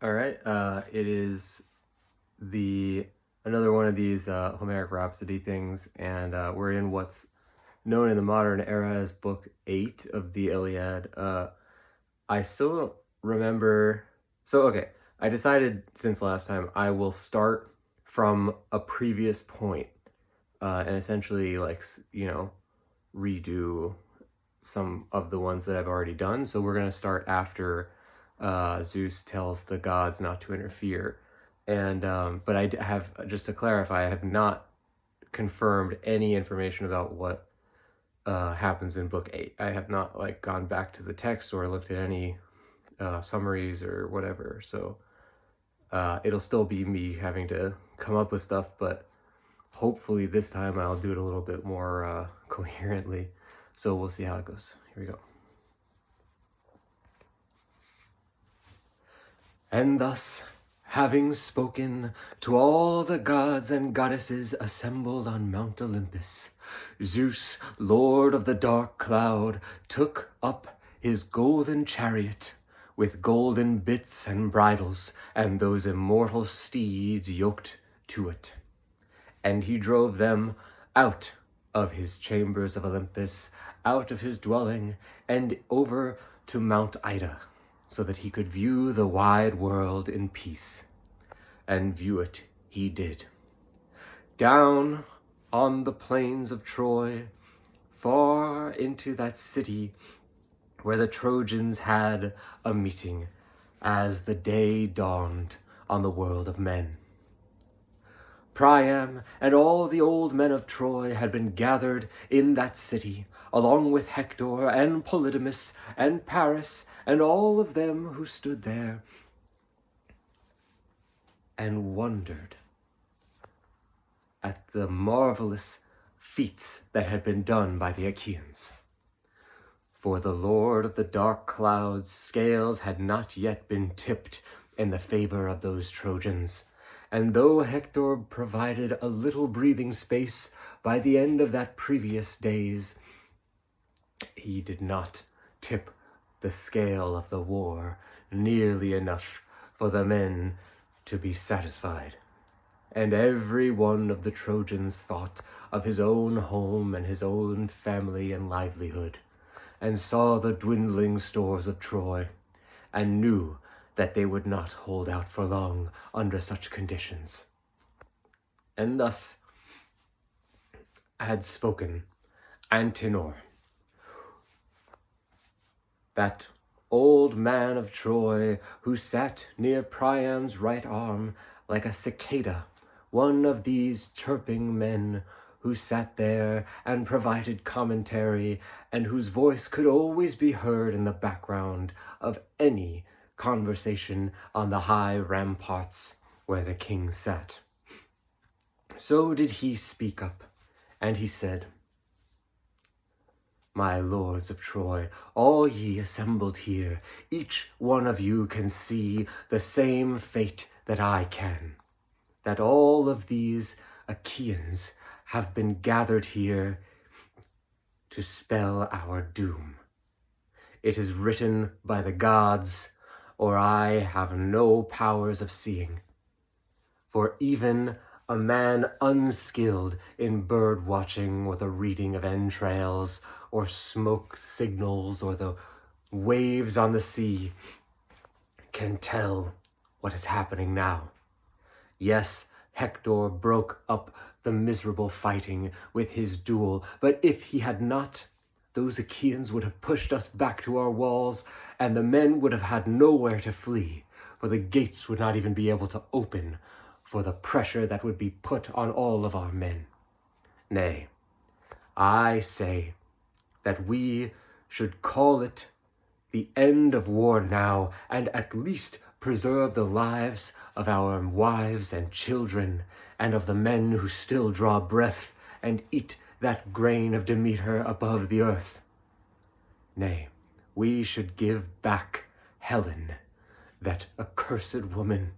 All right. It is the another one of these Homeric Rhapsody things, and we're in what's known in the modern era as Book 8 of the Iliad. I still don't remember. So, okay, I decided since last time I will start from a previous point and essentially, redo some of the ones that I've already done. So, we're going to start after Zeus tells the gods not to interfere. And but I have, just to clarify, I have not confirmed any information about what happens in book 8. I have not gone back to the text or looked at any summaries or whatever. So it'll still be me having to come up with stuff, but hopefully this time I'll do it a little bit more coherently. So we'll see how it goes. Here we go. And thus, having spoken to all the gods and goddesses assembled on Mount Olympus, Zeus, lord of the dark cloud, took up his golden chariot with golden bits and bridles, and those immortal steeds yoked to it. And he drove them out of his chambers of Olympus, out of his dwelling, and over to Mount Ida, so that he could view the wide world in peace. And view it he did. Down on the plains of Troy, far into that city where the Trojans had a meeting as the day dawned on the world of men. Priam and all the old men of Troy had been gathered in that city, along with Hector and Polydamas and Paris and all of them who stood there and wondered at the marvelous feats that had been done by the Achaeans. For the lord of the dark clouds' scales had not yet been tipped in the favor of those Trojans, and though Hector provided a little breathing space by the end of that previous days, he did not tip the scale of the war nearly enough for the men to be satisfied. And every one of the Trojans thought of his own home and his own family and livelihood, and saw the dwindling stores of Troy, and knew that they would not hold out for long under such conditions. And thus had spoken Antenor, that old man of Troy who sat near Priam's right arm like a cicada, one of these chirping men who sat there and provided commentary, and whose voice could always be heard in the background of any conversation on the high ramparts where the king sat. So did he speak up, and he said, "My lords of Troy, all ye assembled here, each one of you can see the same fate that I can, that all of these Achaeans have been gathered here to spell our doom. It is written by the gods, or I have no powers of seeing. For even a man unskilled in bird watching or the reading of entrails or smoke signals or the waves on the sea can tell what is happening now. Yes, Hector broke up the miserable fighting with his duel, but if he had not, those Achaeans would have pushed us back to our walls, and the men would have had nowhere to flee, for the gates would not even be able to open for the pressure that would be put on all of our men. Nay, I say that we should call it the end of war now, and at least preserve the lives of our wives and children, and of the men who still draw breath and eat that grain of Demeter above the earth. Nay, we should give back Helen, that accursed woman.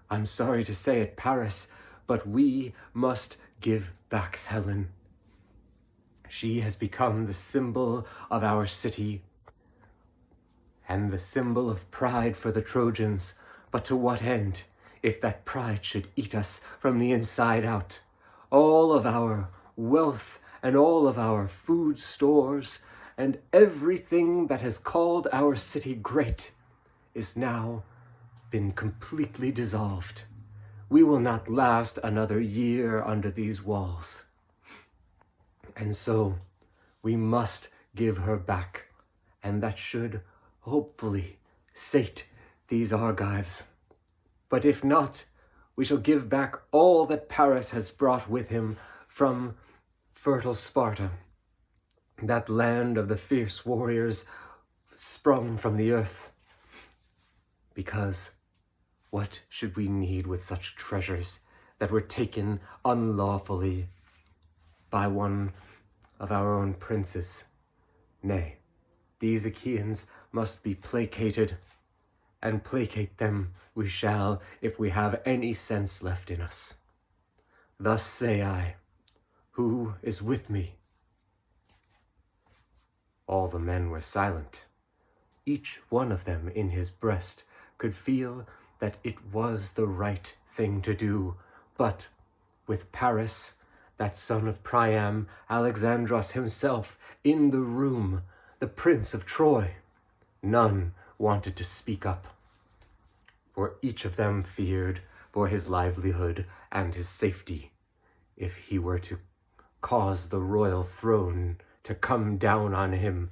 I'm sorry to say it, Paris, but we must give back Helen. She has become the symbol of our city and the symbol of pride for the Trojans, But to what end, if that pride should eat us from the inside out? All of our wealth and all of our food stores and everything that has called our city great is now been completely dissolved. We will not last another year under these walls. And so we must give her back, and that should hopefully sate these Argives. But if not, we shall give back all that Paris has brought with him from fertile Sparta, that land of the fierce warriors sprung from the earth. Because what should we need with such treasures that were taken unlawfully by one of our own princes? Nay, these Achaeans must be placated, and placate them we shall if we have any sense left in us. Thus say I, who is with me? All the men were silent. Each one of them in his breast could feel that it was the right thing to do, but with Paris, that son of Priam, Alexandros himself, in the room, the prince of Troy, none wanted to speak up, for each of them feared for his livelihood and his safety if he were to cause the royal throne to come down on him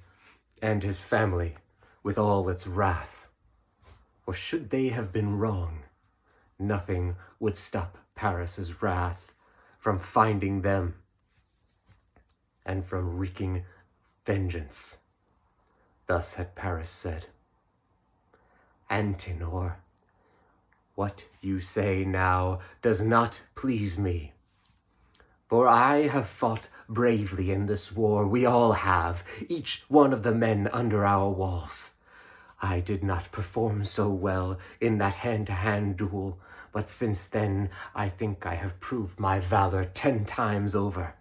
and his family with all its wrath. For should they have been wrong, nothing would stop Paris's wrath from finding them and from wreaking vengeance. Thus had Paris said, Antenor, what you say now does not please me. For I have fought bravely in this war, we all have, each one of the men under our walls. I did not perform so well in that hand-to-hand duel, but since then I think I have proved my valor 10 times over.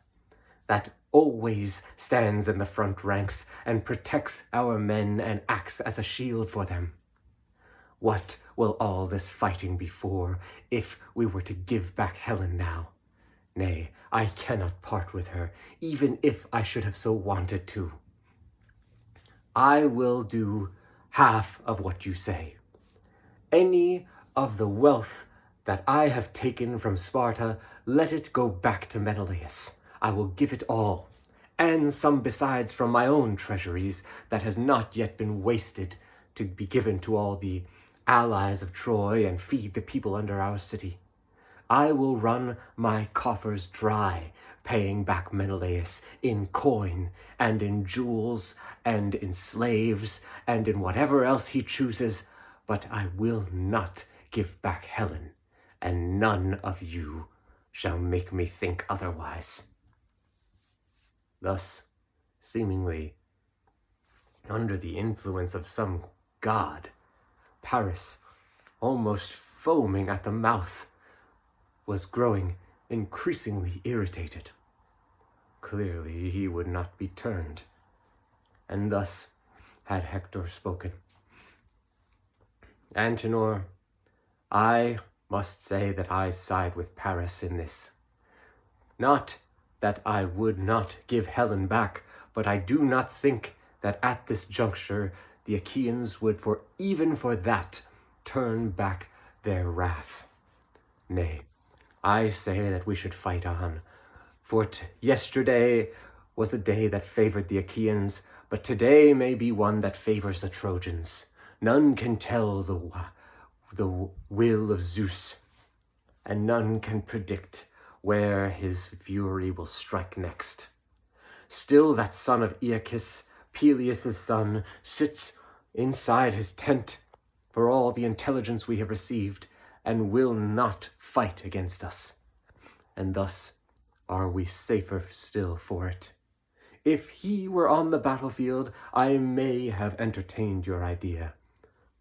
That always stands in the front ranks and protects our men and acts as a shield for them. What will all this fighting be for if we were to give back Helen now? Nay, I cannot part with her, even if I should have so wanted to. I will do half of what you say. Any of the wealth that I have taken from Sparta, let it go back to Menelaus. I will give it all, and some besides from my own treasuries that has not yet been wasted, to be given to all the allies of Troy and feed the people under our city. I will run my coffers dry, paying back Menelaus in coin and in jewels and in slaves and in whatever else he chooses, but I will not give back Helen, and none of you shall make me think otherwise. Thus, seemingly under the influence of some god, Paris, almost foaming at the mouth, was growing increasingly irritated. Clearly he would not be turned, and thus had Hector spoken. Antenor, I must say that I side with Paris in this. Not that I would not give Helen back, but I do not think that at this juncture the Achaeans would even for that turn back their wrath. Nay, I say that we should fight on, for yesterday was a day that favored the Achaeans, but today may be one that favors the Trojans. None can tell the will of Zeus, and none can predict where his fury will strike next. Still that son of Aeacus, Peleus' son, sits inside his tent for all the intelligence we have received, and will not fight against us. And thus are we safer still for it. If he were on the battlefield, I may have entertained your idea.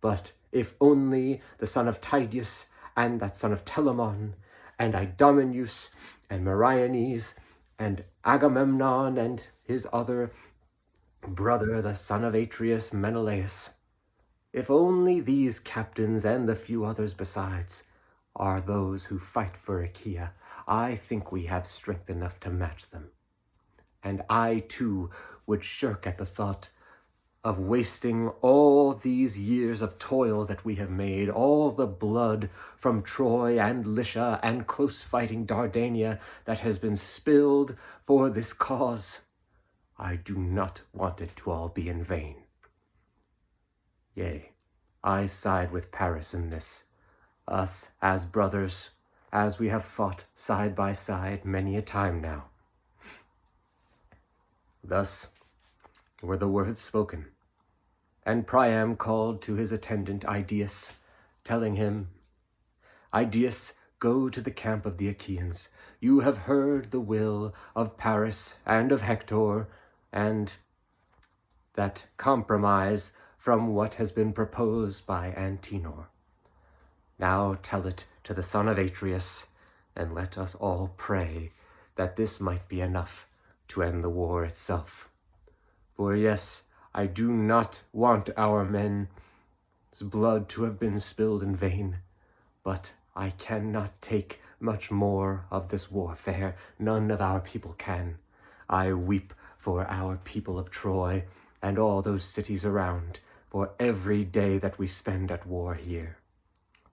But if only the son of Tydeus, and that son of Telamon, and Idomeneus, and Meriones, and Agamemnon, and his other brother, the son of Atreus, Menelaus, If only these captains and the few others besides are those who fight for Achaea, I think we have strength enough to match them. And I, too, would shirk at the thought of wasting all these years of toil that we have made, all the blood from Troy and Lycia and close-fighting Dardania that has been spilled for this cause. I do not want it to all be in vain. Yea, I side with Paris in this, us as brothers, as we have fought side by side many a time now. Thus were the words spoken, and Priam called to his attendant Idaeus, telling him, Idaeus, go to the camp of the Achaeans. You have heard the will of Paris and of Hector, and that compromise from what has been proposed by Antenor. Now tell it to the son of Atreus, and let us all pray that this might be enough to end the war itself. For yes, I do not want our men's blood to have been spilled in vain, but I cannot take much more of this warfare. None of our people can. I weep for our people of Troy and all those cities around, for every day that we spend at war here.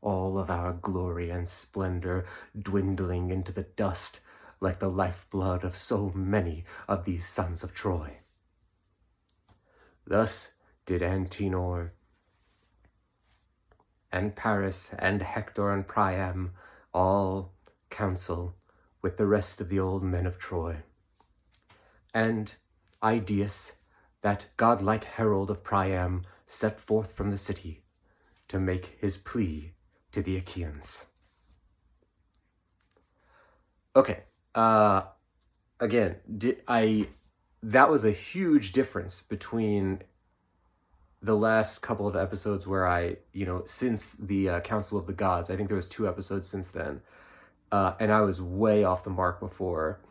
All of our glory and splendor dwindling into the dust like the lifeblood of so many of these sons of Troy. Thus did Antenor and Paris and Hector and Priam all counsel with the rest of the old men of Troy. And Idaeus, that godlike herald of Priam, set forth from the city to make his plea to the Achaeans. Okay, again, that was a huge difference between the last couple of episodes where since the Council of the Gods, I think there was 2 episodes since then, and I was way off the mark before.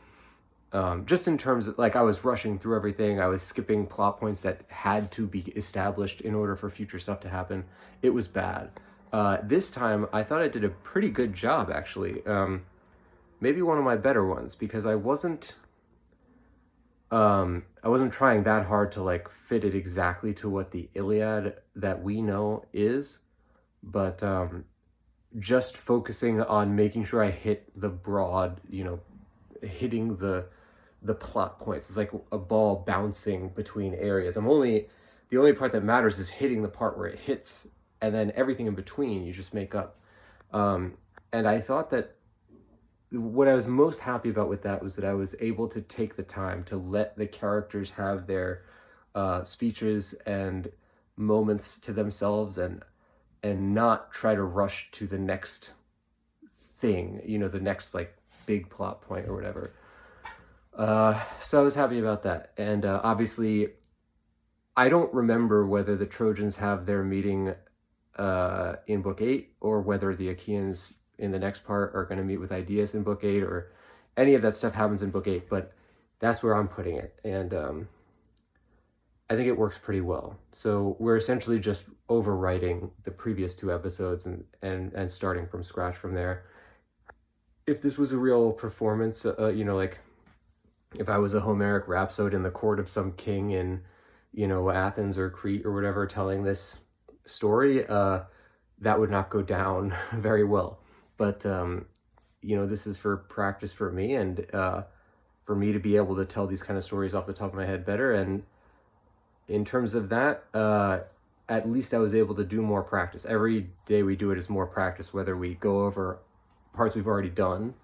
Just in terms of, I was rushing through everything, I was skipping plot points that had to be established in order for future stuff to happen. It was bad. This time, I thought I did a pretty good job, actually. Maybe one of my better ones, because I wasn't trying that hard to fit it exactly to what the Iliad that we know is, but just focusing on making sure I hit the broad, hitting the plot points. It's like a ball bouncing between areas. The only part that matters is hitting the part where it hits, and then everything in between you just make up. And I thought that what I was most happy about with that was that I was able to take the time to let the characters have their speeches and moments to themselves, and not try to rush to the next thing, the next big plot point or whatever. So I was happy about that. And obviously, I don't remember whether the Trojans have their meeting in Book 8, or whether the Achaeans in the next part are going to meet with Idaeus in Book 8, or any of that stuff happens in Book 8, but that's where I'm putting it. And I think it works pretty well. So we're essentially just overwriting the previous 2 episodes and starting from scratch from there. If this was a real performance, if I was a Homeric Rhapsody in the court of some king in, Athens or Crete or whatever, telling this story, that would not go down very well. But, this is for practice for me, and for me to be able to tell these kind of stories off the top of my head better. And in terms of that, at least I was able to do more practice. Every day we do it is more practice, whether we go over parts we've already done,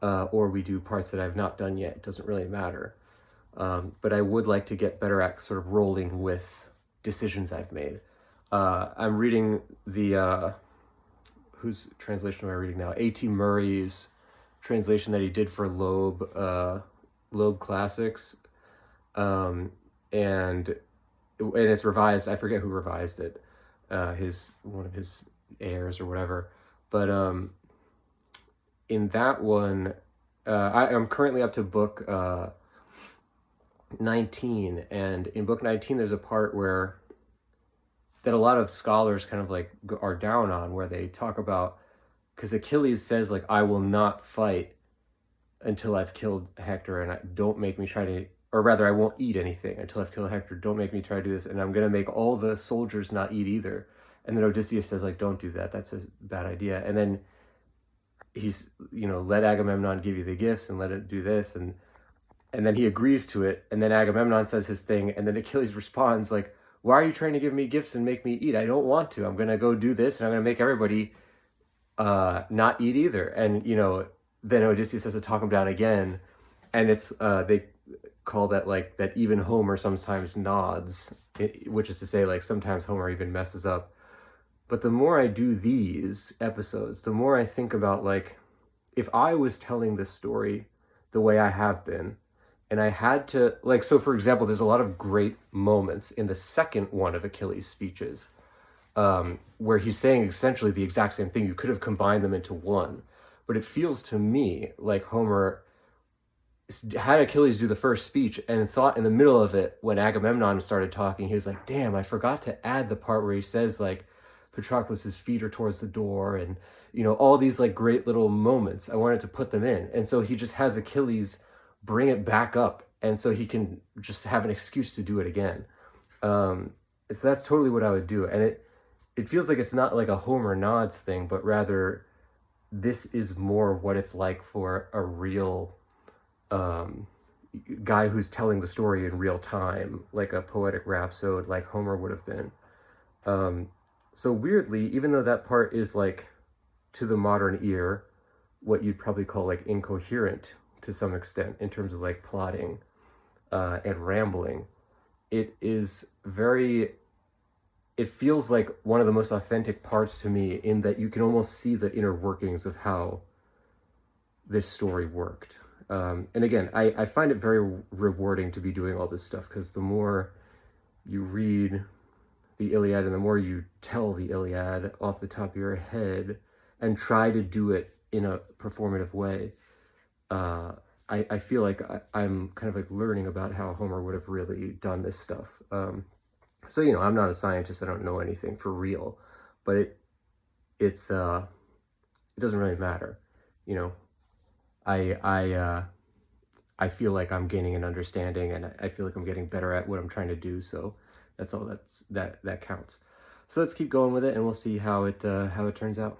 or we do parts that I've not done yet. It doesn't really matter. But I would like to get better at sort of rolling with decisions I've made. I'm reading the... whose translation am I reading now? A.T. Murray's translation that he did for Loeb Classics. And it's revised. I forget who revised it. One of his heirs or whatever. But in that one, I'm currently up to book 19. And in book 19, there's a part where that a lot of scholars kind of like are down on, where they talk about, because Achilles says like, I will not fight until I've killed Hector, and don't make me try to, or rather, I won't eat anything until I've killed Hector. Don't make me try to do this, and I'm gonna make all the soldiers not eat either. And then Odysseus says like, don't do that. That's a bad idea. And then he's, let Agamemnon give you the gifts and let it do this, and then he agrees to it. And then Agamemnon says his thing, and then Achilles responds like, why are you trying to give me gifts and make me eat? I don't want to. I'm gonna go do this, and I'm gonna make everybody not eat either. And then Odysseus has to talk him down again, and it's they call that like that even Homer sometimes nods, which is to say like sometimes Homer even messes up. But the more I do these episodes, the more I think about like, if I was telling this story the way I have been, and I had to, like, so for example, there's a lot of great moments in the second one of Achilles' speeches, where he's saying essentially the exact same thing. You could have combined them into one, but it feels to me like Homer had Achilles do the first speech and thought in the middle of it, when Agamemnon started talking, he was like, damn, I forgot to add the part where he says like, Patroclus's feet are towards the door, and all these like great little moments, I wanted to put them in. And so he just has Achilles bring it back up, and so he can just have an excuse to do it again. So that's totally what I would do. And it feels like it's not like a Homer nods thing, but rather this is more what it's like for a real guy who's telling the story in real time, like a poetic rhapsode like Homer would have been. So weirdly, even though that part is like, to the modern ear, what you'd probably call like incoherent to some extent in terms of like plotting and rambling, it feels like one of the most authentic parts to me, in that you can almost see the inner workings of how this story worked. And again, I find it very rewarding to be doing all this stuff, because the more you read the Iliad and the more you tell the Iliad off the top of your head and try to do it in a performative way, I feel like I'm kind of like learning about how Homer would have really done this stuff. So, I'm not a scientist. I don't know anything for real, but it doesn't really matter. I feel like I'm gaining an understanding, and I feel like I'm getting better at what I'm trying to do. So that's all that counts. So let's keep going with it, and we'll see how it turns out.